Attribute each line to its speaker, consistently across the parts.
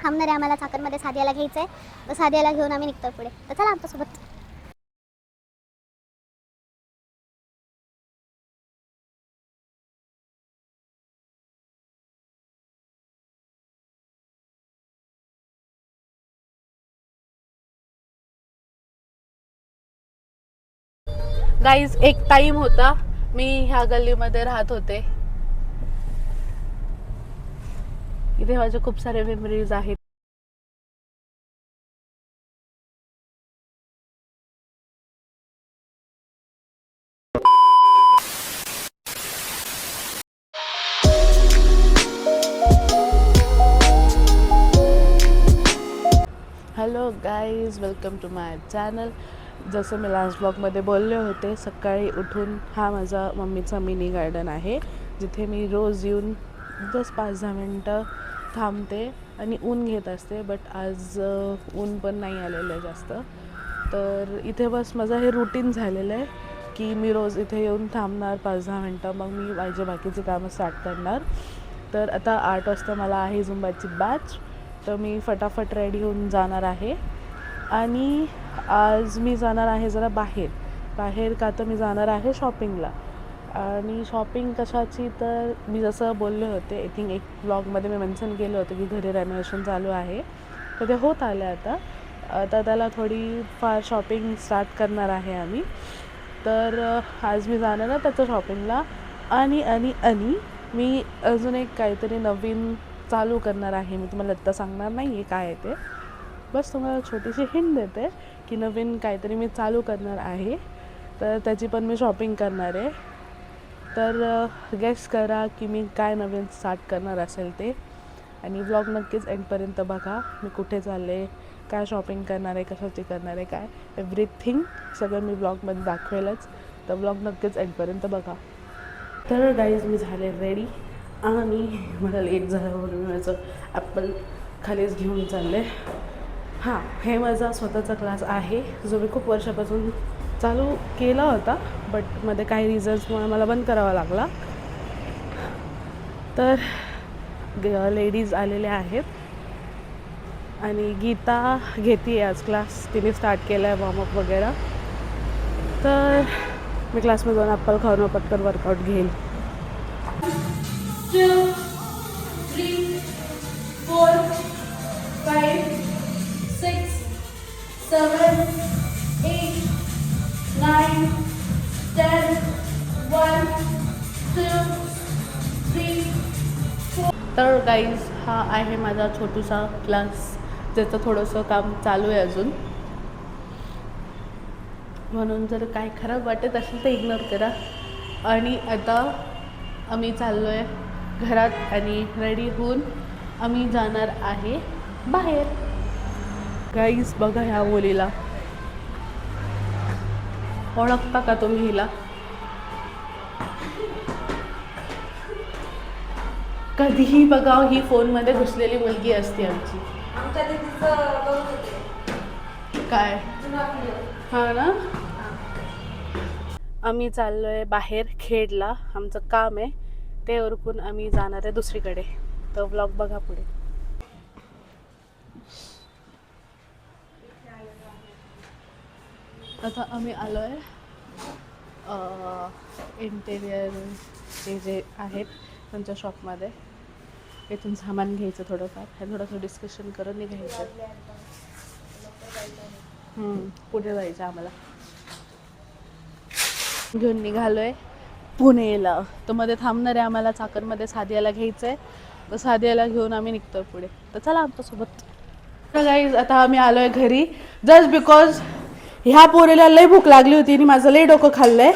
Speaker 1: थांबणार आहे, आम्हाला चाकणमध्ये सादियाला घ्यायचं आहे. तर सादियाला घेऊन आम्ही निघतो पुढे. तर चला आमच्यासोबत.
Speaker 2: गाईज, एक टाइम होता मी ह्या गल्लीमध्ये राहत होते. इथे माझे खूप सारे मेमरीज आहेत. Hello guys, welcome to my channel. जसं मी लास्ट ब्लॉगमध्ये बोलले होते, सकाळी उठून हा माझा मम्मीचा मिनी गार्डन आहे, जिथे मी रोज येऊन जस्ट 5-10 मिनटं थांबते आणि ऊन घेत असते. बट आज ऊन पण नाही आलेलं आहे जास्त. तर इथे बस माझं हे रुटीन झालेलं आहे की मी रोज इथे येऊन थांबणार 5-10 मिनटं, मग मी माझे बाकीचे कामं स्टार्ट करणार. तर आता 8 वाजता मला आहे झुंबाची बॅच. तर मी फटाफट रेडी होऊन जाणार आहे आणि आज मी जाणार आहे जरा बाहेर का तर मी जाणार आहे शॉपिंगला. आणि शॉपिंग कशाची, तर मी जसं बोलले होते, आय थिंक एक ब्लॉगमध्ये मी मेन्शन केलं होतं की घरी रेनोव्हेशन चालू आहे. तर ते होत आलं आता त्याला थोडी फार शॉपिंग स्टार्ट करणार आहे आम्ही. तर आज मी जाणार आहे त्याचं शॉपिंगला. आणि मी अजून एक काहीतरी नवीन चालू करणार आहे. मी तुम्हाला आत्ता सांगणार नाही आहे काय आहे ते, बस तुम्हाला छोटीशी हिंट देते की नवीन काहीतरी मी चालू करणार आहे. तर त्याची पण मी शॉपिंग करणार आहे. तर गेस करा की मी काय नवीन स्टार्ट करणार असेल ते. आणि व्लॉग नक्कीच एंडपर्यंत बघा. मी कुठे चालले, काय शॉपिंग करणार आहे, कशाची करणार आहे, काय एव्हरीथिंग सगळं मी ब्लॉगमध्ये दाखवेलच. तर ब्लॉग नक्कीच एंडपर्यंत बघा. तर गाईज, मी झाले रेडी आणि मला लेट झालं म्हणून माझं ॲपल खालीच घेऊन चालले. हां, हे माझा स्वतःचा क्लास आहे जो मी खूप वर्षापासून चालू केला होता, बट मध्ये काही रिझन्समुळे मला बंद करावा लागला. तर लेडीज आलेल्या आहेत आणि गीता घेते आज क्लास. तिने स्टार्ट केला आहे वॉर्मअप वगैरे. तर मी क्लासमध्ये जाऊन ॲपल खाऊन पटकन वर्कआउट घेईल.
Speaker 3: 2, 3, 4, 5, 6, 7, 8, 9, 10, 1, 2, 3, 4.
Speaker 2: तर गाईज, हा आहे माझा छोटूसा क्लास, ज्याचं थोडंसं काम चालू आहे अजून. म्हणून जर काय खराब वाटत असेल तर इग्नोर करा. आणि आता आम्ही चाललो आहे घरात आणि रेडी होऊन आम्ही जाणार आहे बाहेर. गाईज, बघा ह्या मुलीला, ओळखता का तुम्ही हिला? कधीही बघा ही फोनमध्ये घुसलेली मुलगी असते आमची.
Speaker 3: आमच्या दीदीचं बघत होते
Speaker 2: काय?
Speaker 3: जुना व्हिडिओ.
Speaker 2: हां ना. आम्ही चाललो आहे बाहेर खेडला. आमचं काम आहे ते उरकून आम्ही जाणार आहे दुसरीकडे. तर व्लॉग बघा पुढे. आता आम्ही आलो आहे इंटेरियरचे जे आहेत त्यांच्या शॉपमध्ये. इथून सामान घ्यायचं थोडंफार, हे थोडंसं डिस्कशन करून निघायचं. पुढे जायचं आम्हाला. घेऊन निघालो आहे पुणेला. तर मध्ये थांबणार आहे आम्हाला चाकणमध्ये सादियाला घ्यायचं आहे. तर सादियाला घेऊन आम्ही निघतो पुढे. तर चला आमच्यासोबत. तर गाईज, आता आम्ही आलो आहे घरी जस्ट बिकॉज ह्या पोरीला लई भूक लागली होती आणि माझं लई डोकं खाल्लं आहे.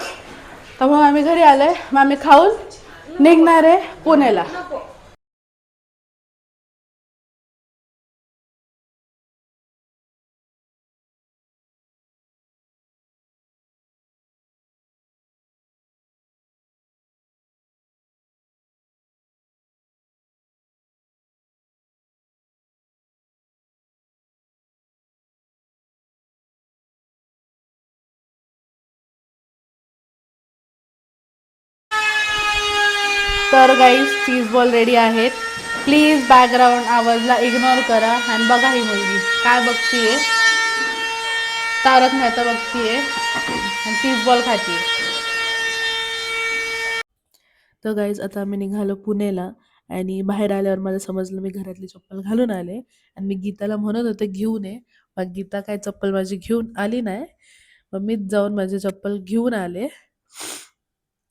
Speaker 2: त्यामुळे आम्ही घरी आलो आहे. मग आम्ही खाऊन निघणार आहे पुण्याला. तर गाईज, चीज बॉल रेडी आहेत. प्लीज बॅकग्राऊंड आवाजला इग्नोर करा. आणि बघा ही मुलगी काय बघतीये, तारक मेहता बघतीये आणि तीच बॉल खातीये. तर गाईज आता आम्ही निघालो पुणेला आणि बाहेर आल्यावर मला समजलं मी घरातली चप्पल घालून आले आणि मी गीताला म्हणत होते घेऊन ये. मग गीता काय चप्पल माझी घेऊन आली नाही. मग मीच जाऊन माझी चप्पल घेऊन आले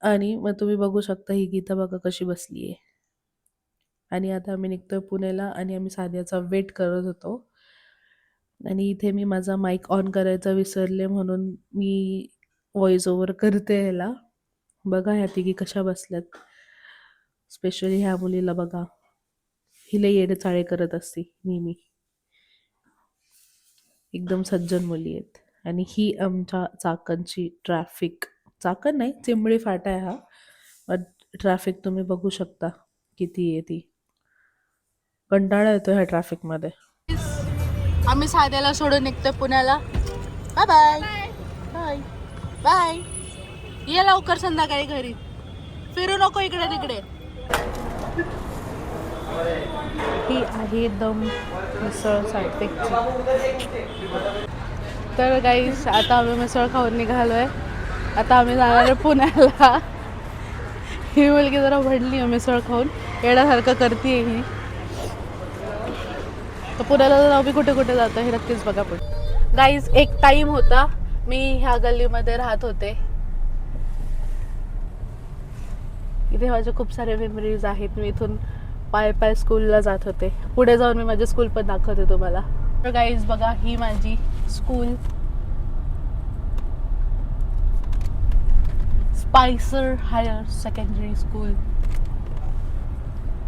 Speaker 2: आणि मग तुम्ही बघू शकता ही गीता बघा कशी बसली आहे. आणि आता आम्ही निघतोय पुण्याला आणि आम्ही साध्याचा वेट करत होतो. आणि इथे मी माझा माईक ऑन करायचा विसरले म्हणून मी व्हॉइस ओव्हर करते ह्याला. बघा ह्या तिघी कशा बसल्यात. स्पेशली ह्या मुलीला बघा, हिला येडे चाळे करत असते नेहमी. एकदम सज्जन मुली आहेत. आणि ही आमच्या चाकणची ट्रॅफिक, चाकण नाही चिंबळी फाटा आहे हा, पण ट्रॅफिक तुम्ही बघू शकता किती आहे ती. कंटाळा येतो ह्या ट्रॅफिकमध्ये. आम्ही साध्याला सोडून निघतोय पुण्याला. Bye bye bye bye. ये लवकर संध्याकाळी घरी, फिरू नको इकडे तिकडे. ही आहे दम मिसळ साठपेकची. तर गाईस आता आम्ही मिसळ खाऊन निघालोय. आता आम्ही जाणार आहे पुण्याला. ही मुलगी जरा भडली आहे मिसळ खाऊन, येण्यासारखं करते ही. तर पुण्याला जर आम्ही कुठे कुठे जातो हे नक्कीच बघा. पण गाईज एक टाइम होता मी ह्या गल्लीमध्ये राहत होते. इथे माझे खूप सारे मेमरीज आहेत. मी इथून पाय पाय स्कूलला जात होते. पुढे जाऊन मी माझे स्कूल पण दाखवते तुम्हाला. तर गाईज बघा ही माझी स्कूल, स्पायसर हायर सेकंडरी स्कूल.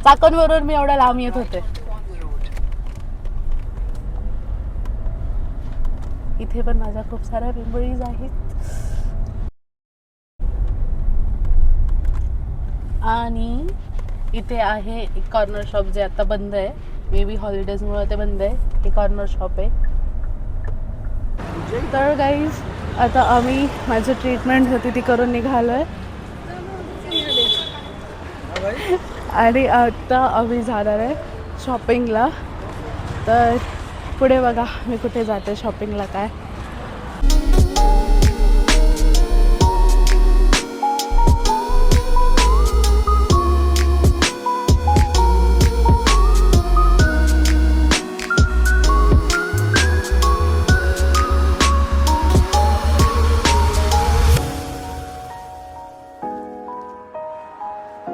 Speaker 2: चाकणवरून मी एवढा लांब येत होते. इथे पण माझ्या खूप साऱ्या मेमरीज आहेत. आणि इथे आहे एक कॉर्नर शॉप जे आता बंद आहे, मे बी हॉलिडेजमुळे ते बंद आहे. हे कॉर्नर शॉप आहे. तर गाईज आता आम्ही माझी ट्रीटमेंट होती ती करून निघालोय आणि आता आम्ही जाणार आहे शॉपिंगला. तर पुढे बघा मी कुठे जाते शॉपिंगला काय.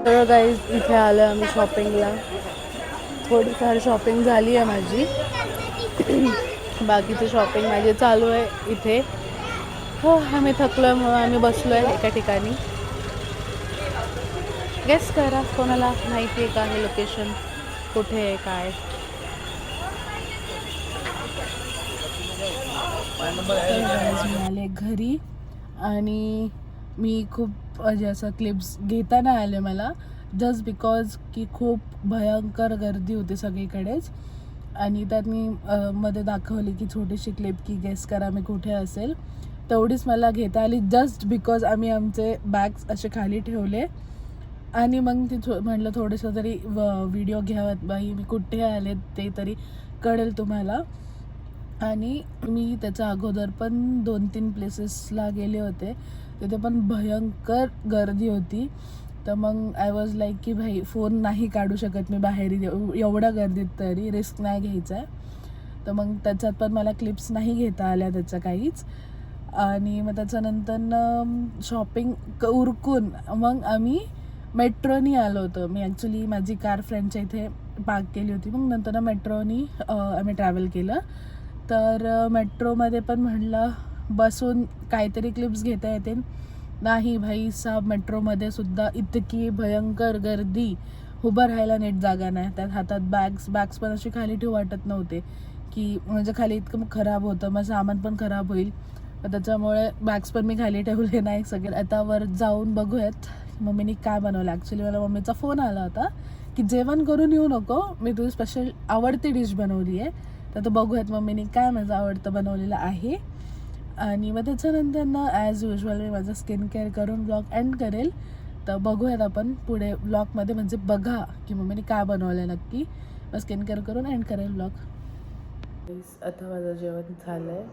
Speaker 2: तर गाईज इथे आलो आम्ही शॉपिंगला. थोडीफार शॉपिंग झाली आहे माझी, बाकीची शॉपिंग माझी चालू आहे इथे. हो आम्ही थकलो आहे म्हणून आम्ही बसलो आहे एका ठिकाणी. गेस करा कोणाला माहिती आहे का हे लोकेशन कुठे आहे काय. मी आले घरी आणि मी खूप म्हणजे असं क्लिप्स घेता नाही आले मला, जस्ट बिकॉज की खूप भयंकर गर्दी होती सगळीकडेच. आणि त्यात मी मध्ये दाखवली की छोटीशी क्लिप की गेस करा मी कुठे असेल, तेवढीच मला घेता आली जस्ट बिकॉज आम्ही आमचे बॅग्स असे खाली ठेवले. आणि मग ती म्हटलं थोडंसं तरी व्हिडिओ घ्यावात बाई मी कुठे आले ते तरी कळेल तुम्हाला. आणि मी त्याच्या अगोदर पण 2-3 प्लेसेसला गेले होते, तिथे पण भयंकर गर्दी होती. तर मग आय वॉज लाईक की भाई फोन नाही काढू शकत मी बाहेर एवढ्या गर्दीत, तरी रिस्क नाही घ्यायचा आहे. तर मग त्याच्यात पण मला क्लिप्स नाही घेता आल्या त्याचं काहीच. आणि मग त्याच्यानंतर शॉपिंग उरकून मग आम्ही मेट्रोनी आलो होतो. मी ॲक्च्युली माझी कार फ्रेंडच्या इथे पार्क केली होती, मग नंतर मेट्रोनी आम्ही ट्रॅव्हल केलं. तर मेट्रोमध्ये पण म्हटलं बसून काहीतरी क्लिप्स घेता येतील. नाही भाई साब मेट्रोमध्ये सुद्धा इतकी भयंकर गर्दी, उभं राहायला नीट जागा नाही. त्यात हातात बॅग्स पण अशी खाली ठेवू वाटत नव्हते की म्हणजे खाली इतकं खराब होतं, मग सामान पण खराब होईल. त्याच्यामुळे बॅग्स पण मी खाली ठेवले नाही सगळे. आता वर जाऊन बघूयात मम्मीने काय बनवलं. ॲक्च्युली मला मम्मीचा फोन आला होता की जेवण करून येऊ नको, मी तुझी स्पेशल आवडती डिश बनवली आहे. तर बघूयात मम्मीने काय माझं आवडतं बनवलेलं आहे. आणि मग त्याच्यानंतर ना ॲज युजल मी माझं स्किन केअर करून ब्लॉग एंड करेल. तर बघूयात आपण पुढे ब्लॉगमध्ये, म्हणजे बघा की मम्मीने काय बनवलं आहे नक्की. मग स्किन केअर करून एंड करेल ब्लॉग. आता माझं जेवण झालं आहे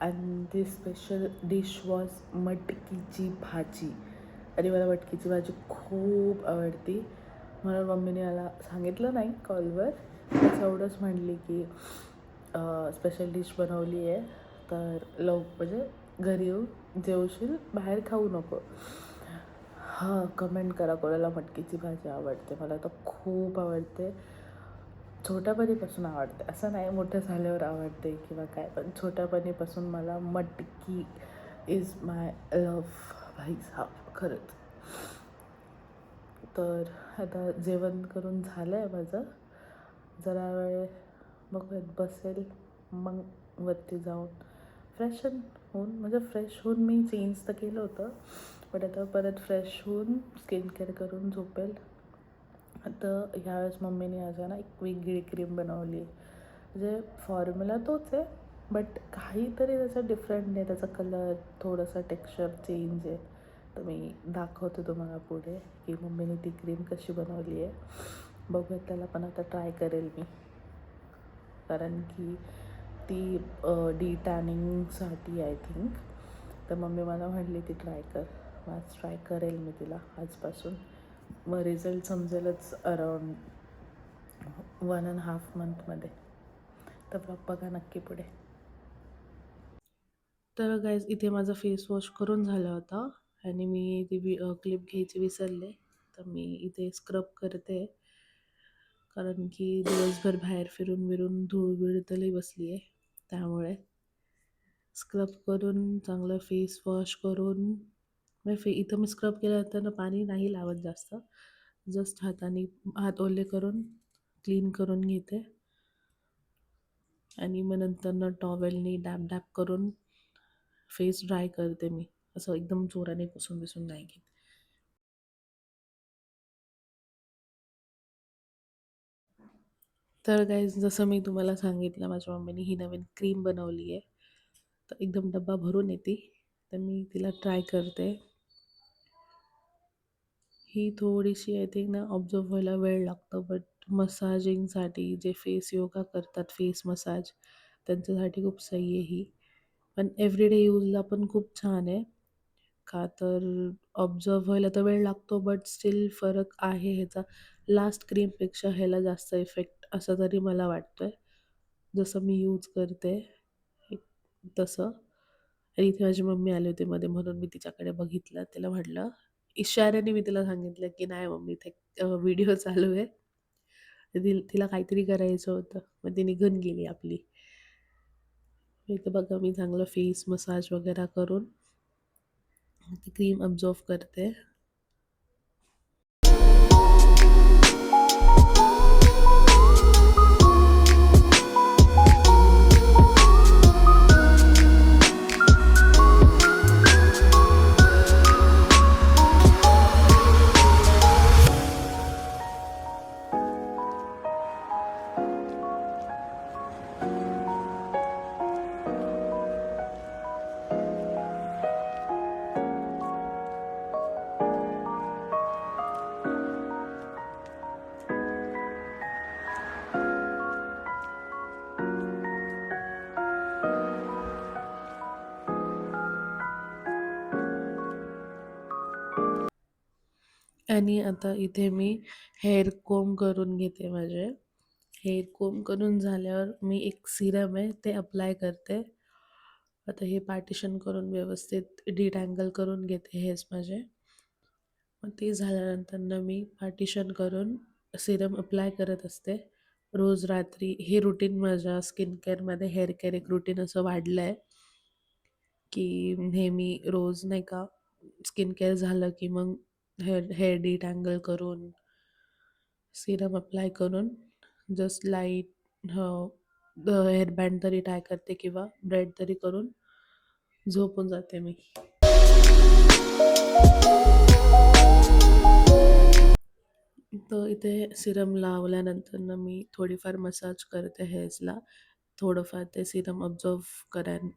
Speaker 2: आणि ती स्पेशल डिश वॉज मटकीची भाजी. आणि मला मटकीची भाजी खूप आवडती, म्हणून मम्मीने मला सांगितलं नाही कॉलवर, त्याचं एवढंच म्हणली की स्पेशल डिश बनवली आहे, तर म्हणजे घरी येऊ जेवशील, बाहेर खाऊ नको. हां, कमेंट करा कोणाला मटकीची भाजी आवडते. मला तर खूप आवडते, छोट्यापणीपासून आवडते. असं नाही मोठं झाल्यावर आवडते किंवा काय, पण छोट्यापणीपासून मला मटकी इज माय लव्ह भाई साहब, खरंच. तर आता जेवण करून झालं आहे माझं, जरा वेळ बघूयात बसेल, मग वरती जाऊन फ्रेश होऊन, म्हणजे फ्रेश होऊन मी चेंज तर केलं होतं, बट आता परत फ्रेश होऊन स्किन केअर करून झोपेल. आता ह्यावेळेस मम्मीने आज ना एक वेगळी क्रीम बनवली, म्हणजे फॉर्म्युला तोच आहे बट काहीतरी त्याचं डिफरंट आहे, त्याचा कलर थोडासा टेक्स्चर चेंज आहे. तर मी दाखवते तुम्हाला पुढे की मम्मीने ती क्रीम कशी बनवली आहे. बघूयात, त्याला पण आता ट्राय करेल मी, कारण की ती डी टॅनिंगसाठी आय थिंक. तर मम्मी मला म्हटली ती ट्राय कर, मग आज ट्राय करेल मी तिला आजपासून. मग रिझल्ट समजेलच अराउंड 1.5 मंथमध्ये. तर ब्लॉग बघा नक्की पुढे. तर गाईज, इथे माझा फेस वॉश करून झाला होता आणि मी ती क्लिप घ्यायची विसरले, तर मी इथे स्क्रब करते, कारण की दिवसभर बाहेर फिरून विरून धूळ विळतली बसली आहे, त्यामुळे स्क्रब करून चांगलं फेस वॉश करून इथं मी स्क्रब केल्यानंतर पाणी नाही लावत जास्त, जस्ट हाताने हात ओले करून क्लीन करून घेते आणि मग नंतर टॉवेलनी डॅप डॅप करून फेस ड्राय करते मी, असं एकदम जोराने पुसून बिसून नाही घेत. तर गाईज, जसं मी तुम्हाला सांगितलं, माझ्या मम्मीने ही नवीन क्रीम बनवली आहे, तर एकदम डब्बा भरून येते, तर मी तिला ट्राय करते. ही थोडीशी आय थिंक ना ऑब्झर्व व्हायला वेळ लागतो, बट मसाजिंगसाठी जे फेस योगा करतात, फेस मसाज, त्यांच्यासाठी खूप सही आहे ही. पण एव्हरीडे यूजला पण खूप छान आहे, का तर ऑब्झर्व व्हायला तर वेळ लागतो, बट स्टील फरक आहे ह्याचा. लास्ट क्रीमपेक्षा ह्याला जास्त इफेक्ट असं तरी मला वाटतं आहे, जसं मी यूज करते तसं. आणि इथे माझी मम्मी आली होती मध्ये, म्हणून मी तिच्याकडे बघितलं, तिला म्हटलं, इशाऱ्याने मी तिला सांगितलं की नाही मम्मी, इथे व्हिडिओ चालू आहे, तिला काहीतरी करायचं होतं, मग ती निघून गेली आपली. इथं बघा, मी चांगलं फेस मसाज वगैरे करून ती क्रीम अब्झॉर्व करते. आणि आता इथे मी हेअर कोम करून घेते. माझे हेअर कोम करून झाल्यावर मी एक सिरम आहे ते अप्लाय करते. आता हे पार्टिशन करून व्यवस्थित डिटँगल करून घेते हेअर्स माझे. मग ते झाल्यानंतर मी पार्टिशन करून सिरम अप्लाय करत असते रोज रात्री. हे रुटीन माझ्या स्किन केअरमध्ये, हेअर केअर एक रुटीन असं वाढलं आहे की नेहमी रोज नाही का, स्किन केअर झालं की मग हेअर डिटँगल करून सिरम अप्लाय करून जस्ट लाईट हेअरबँड तरी टाय करते किंवा ब्रेड तरी करून झोपून जाते मी. तर इथे सिरम लावल्यानंतर मी थोडीफार मसाज करते हेअर्सला, थोडंफार ते सिरम ऑब्झर्व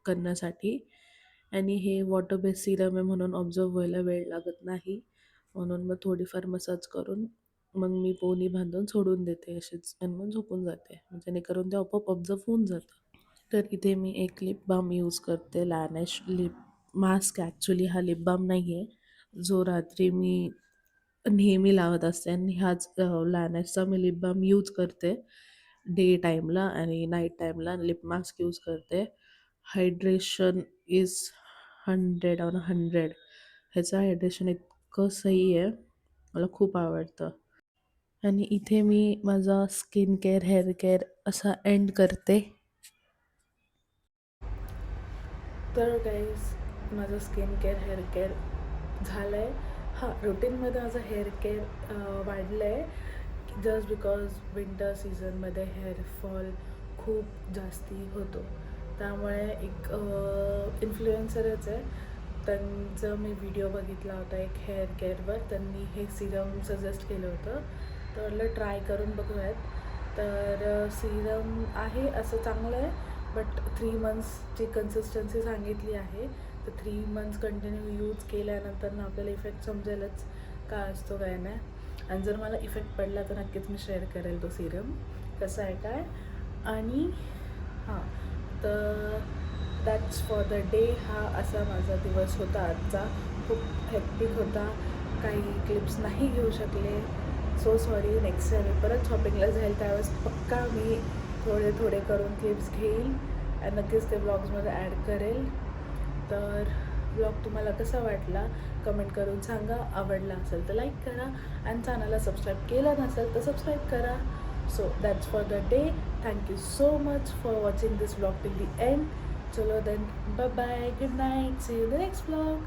Speaker 2: करण्यासाठी. आणि हे वॉटर बेस सिरम आहे म्हणून ऑब्झर्व व्हायला वेळ लागत नाही. म्हणून मग थोडीफार मसाज करून मग मी पोनी बांधून सोडून देते अशीच आणि मग झोपून जाते, जेणेकरून ते आपोआप ऑब्झर्व होऊन जातं. तर इथे मी एक लिप बाम यूज करते, लॅनेश लिप मास्क. ॲक्च्युली हा लिप बाम नाही आहे, जो रात्री मी नेहमी लावत असते, आणि ह्याच लॅनेशचा मी लिप बाम यूज करते डे टाईमला, आणि नाईट टाईमला लिप मास्क यूज करते. Hydration is 100/100. ह्याचं हायड्रेशन इतकं सही आहे, मला खूप आवडतं. आणि इथे मी माझा स्किन केअर हेअर केअर असा एंड करते. तर गाईज माझं स्किन केअर हेअर केअर झालं आहे. हां, रुटीनमध्ये माझं हेअर केअर वाढलं आहे जस्ट बिकॉज विंटर सीझनमध्ये हेअरफॉल खूप जास्ती होतो. त्यामुळे एक इन्फ्लुएन्सरच आहे, त्यांचं मी व्हिडिओ बघितला होता एक हेअर केअरवर. त्यांनी हे सिरम सजेस्ट केलं होतं, तर म्हटलं ट्राय करून बघूयात. तर सिरम आहे असं चांगलं आहे, बट 3 मंथ्सची कन्सिस्टन्सी सांगितली आहे. तर 3 मंथ्स कंटिन्यू यूज केल्यानंतर ना आपल्याला इफेक्ट समजेलच काय असतो काय नाही. आणि जर मला इफेक्ट पडला तर नक्कीच मी शेअर करेल तो सिरम कसा आहे काय. आणि हां, तर दॅट्स फॉर द डे. हा असा माझा दिवस होता आजचा. खूप हेक्टिक होता, काही क्लिप्स नाही घेऊ शकले, सो सॉरी. नेक्स्ट टाईम मी परत शॉपिंगला जाईल त्यावेळेस पक्का मी थोडे थोडे करून क्लिप्स घेईल आणि नक्कीच ते ब्लॉग्समध्ये ॲड करेल. तर ब्लॉग तुम्हाला कसा वाटला कमेंट करून सांगा. आवडला असेल तर लाईक करा, आणि चॅनलला सबस्क्राईब केलं नसेल तर सबस्क्राईब करा. So that's for the day. Thank you so much for watching this blog till the end. चलो then, bye bye, good night, see you in the next blog.